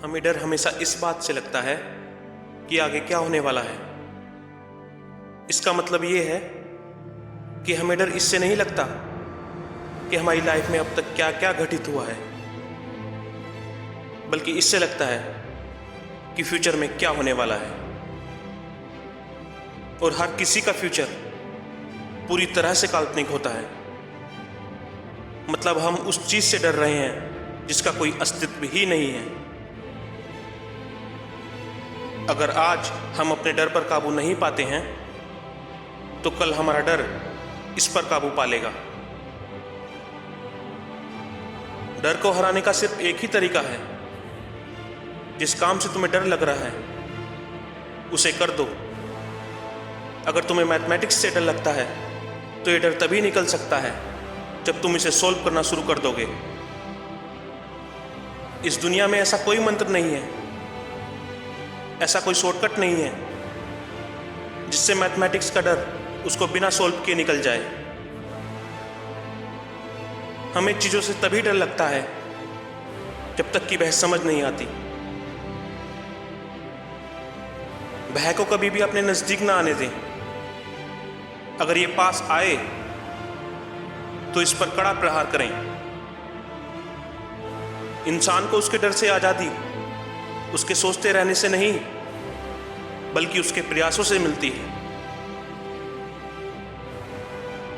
हमें डर हमेशा इस बात से लगता है कि आगे क्या होने वाला है। इसका मतलब ये है कि हमें डर इससे नहीं लगता कि हमारी लाइफ में अब तक क्या क्या घटित हुआ है, बल्कि इससे लगता है कि फ्यूचर में क्या होने वाला है। और हर किसी का फ्यूचर पूरी तरह से काल्पनिक होता है। मतलब हम उस चीज से डर रहे हैं जिसका कोई अस्तित्व ही नहीं है। अगर आज हम अपने डर पर काबू नहीं पाते हैं तो कल हमारा डर इस पर काबू पा लेगा। डर को हराने का सिर्फ एक ही तरीका है। जिस काम से तुम्हें डर लग रहा है उसे कर दो। अगर तुम्हें मैथमेटिक्स से डर लगता है तो ये डर तभी निकल सकता है जब तुम इसे सॉल्व करना शुरू कर दोगे। इस दुनिया में ऐसा कोई मंत्र नहीं है, ऐसा कोई शॉर्टकट नहीं है जिससे मैथमेटिक्स का डर उसको बिना सॉल्व किए निकल जाए। हमें चीजों से तभी डर लगता है जब तक कि वह समझ नहीं आती। भय को कभी भी अपने नजदीक ना आने दें। अगर ये पास आए तो इस पर कड़ा प्रहार करें। इंसान को उसके डर से आजादी उसके सोचते रहने से नहीं बल्कि उसके प्रयासों से मिलती है।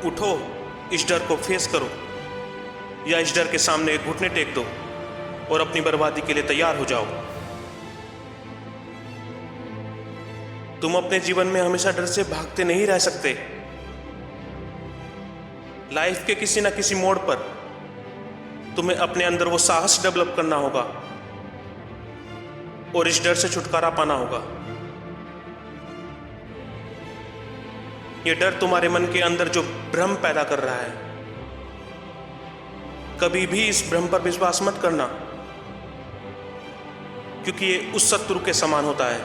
उठो, इस डर को फेस करो या इस डर के सामने घुटने टेक दो और अपनी बर्बादी के लिए तैयार हो जाओ। तुम अपने जीवन में हमेशा डर से भागते नहीं रह सकते। लाइफ के किसी ना किसी मोड़ पर तुम्हें अपने अंदर वो साहस डेवलप करना होगा और इस डर से छुटकारा पाना होगा। ये डर तुम्हारे मन के अंदर जो भ्रम पैदा कर रहा है, कभी भी इस भ्रम पर विश्वास मत करना, क्योंकि ये उस शत्रु के समान होता है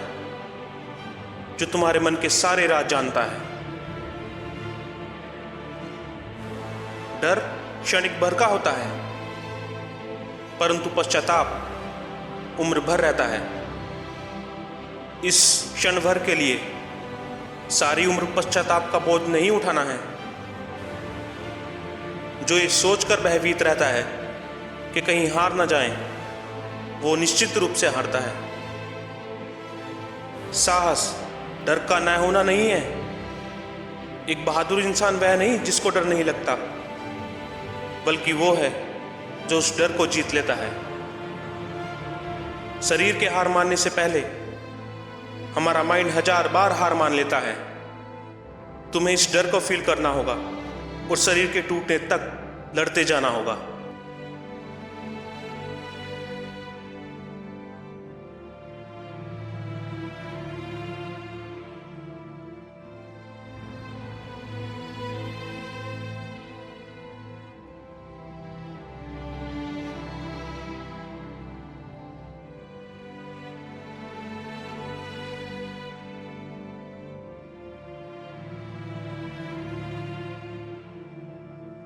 जो तुम्हारे मन के सारे राज जानता है। डर क्षणिक भर का होता है, परंतु पश्चाताप उम्र भर रहता है। इस क्षण भर के लिए सारी उम्र पश्चाताप का बोझ नहीं उठाना है। जो ये सोचकर भयभीत रहता है कि कहीं हार ना जाए, वो निश्चित रूप से हारता है। साहस डर का न होना नहीं है। एक बहादुर इंसान वह नहीं जिसको डर नहीं लगता, बल्कि वो है जो उस डर को जीत लेता है। शरीर के हार मानने से पहले हमारा माइंड 1000 बार हार मान लेता है। तुम्हें इस डर को फील करना होगा और शरीर के टूटने तक लड़ते जाना होगा।